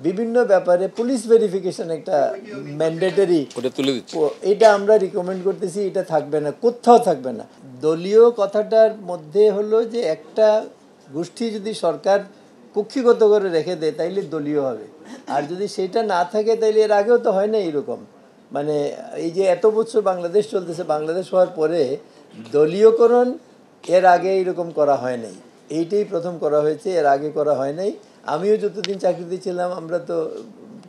বিভিন্ন ব্যাপারে police verification একটা ম্যান্ডেটরি, ওটা তুলে দিচ্ছে। এটা আমরা রিকমেন্ড করতেছি, এটা থাকবে না, কোথাও থাকবে না। দলীয় কথাটার মধ্যে হলো যে একটা গোষ্ঠী যদি সরকার কক্ষিগত করে রেখে দেয় তাইলে দলীয় হবে, আর যদি সেটা না থাকে তাইলে এর আগেও তো হয় না এরকম। মানে এই যে এত বছর বাংলাদেশ চলতেছে, বাংলাদেশ হওয়ার পরে দলীয়করণ এর আগে এরকম করা হয় নাই, এইটাই প্রথম করা হয়েছে, এর আগে করা হয় নাই। আমিও যতদিন চাকরিতে ছিলাম আমরা তো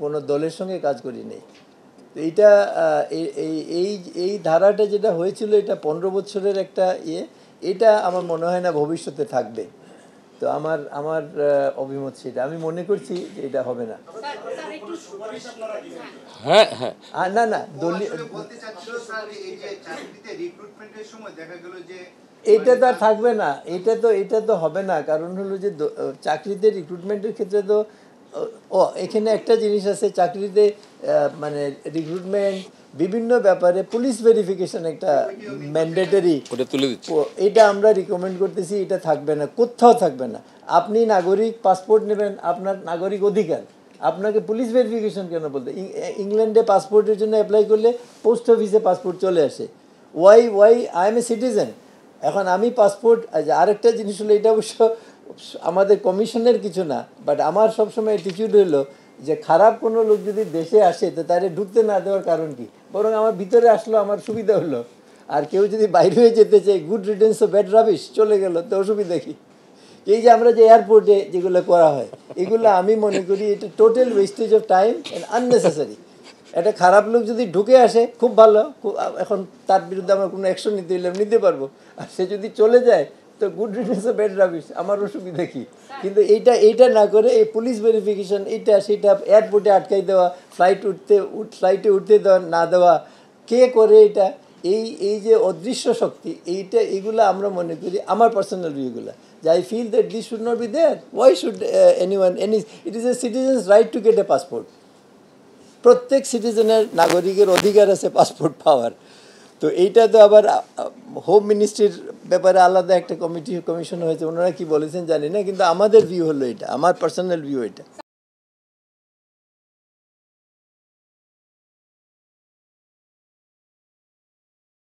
কোনো দলের সঙ্গে কাজ করি নাই। তো এইটা এই এই ধারাটা যেটা হয়েছিল এটা 15 বছরের একটা এটা আমার মনে হয় না ভবিষ্যতে থাকবে। তো আমার আমার অভিমত সেটা, আমি মনে করছি যে এটা হবে না। হ্যাঁ হ্যাঁ, না না দলীয় এইটা তো আর থাকবে না, এটা তো হবে না। কারণ হলো যে চাকরিতে রিক্রুটমেন্টের ক্ষেত্রে তো এখানে একটা জিনিস আছে, চাকরিতে মানে রিক্রুটমেন্ট বিভিন্ন ব্যাপারে পুলিশ ভেরিফিকেশন একটা ম্যান্ডেটরি, ওটা তুলে দিচ্ছে। এটা আমরা রিকমেন্ড করতেছি, এটা থাকবে না, কোথাও থাকবে না। আপনি নাগরিক পাসপোর্ট নেবেন, আপনার নাগরিক অধিকার, আপনাকে পুলিশ ভেরিফিকেশন কেন বলতে? ইংল্যান্ডে পাসপোর্টের জন্য অ্যাপ্লাই করলে পোস্ট অফিসে পাসপোর্ট চলে আসে। Why I am a citizen. এখন আমি পাসপোর্ট, আরেকটা জিনিস হলো, এটা অবশ্য আমাদের কমিশনের কিছু না, বাট আমার সবসময় অ্যাটিটিউড হলো যে খারাপ কোনো লোক যদি দেশে আসে তো তারে ঢুকতে না দেওয়ার কারণ কি, বরং আমার ভিতরে আসলো আমার সুবিধা হলো। আর কেউ যদি বাইরে হয়ে যেতে চায়, গুড রিটেন্স অফ ব্যাড রাবিশ, চলে গেল, তো অসুবিধা কি? এই যে আমরা যে এয়ারপোর্টে যেগুলো করা হয়, এগুলো আমি মনে করি এটা total wastage of time and unnecessary. একটা খারাপ লোক যদি ঢুকে আসে খুব ভালো, এখন তার বিরুদ্ধে আমরা কোনো অ্যাকশন নিতে হলে নিতে পারবো। আর সে যদি চলে যায় তো গুড রিটেন্স অফ ব্যাড রাবিশ, আমার অসুবিধা কি? কিন্তু এইটা না করে এই পুলিশ ভেরিফিকেশন এইটা সেটা, এয়ারপোর্টে আটকাই দেওয়া, ফ্লাইটে উঠতে দেওয়া না দেওয়া, কে করে এটা? এই যে অদৃশ্য শক্তি, এইগুলো আমরা মনে করি, আমার পার্সোনাল ভিউগুলো, যে I feel that this should not be there. Why should it is a citizen's right to get a passport. প্রত্যেক সিটিজেনের, নাগরিকের অধিকার আছে পাসপোর্ট পাওয়ার। তো এইটা তো আবার হোম মিনিস্ট্রির ব্যাপারে আলাদা একটা কমিশন হয়েছে, ওনারা কি বলেছেন জানি না, কিন্তু আমাদের ভিউ হলো এটা, আমার পার্সোনাল ভিউ এটা।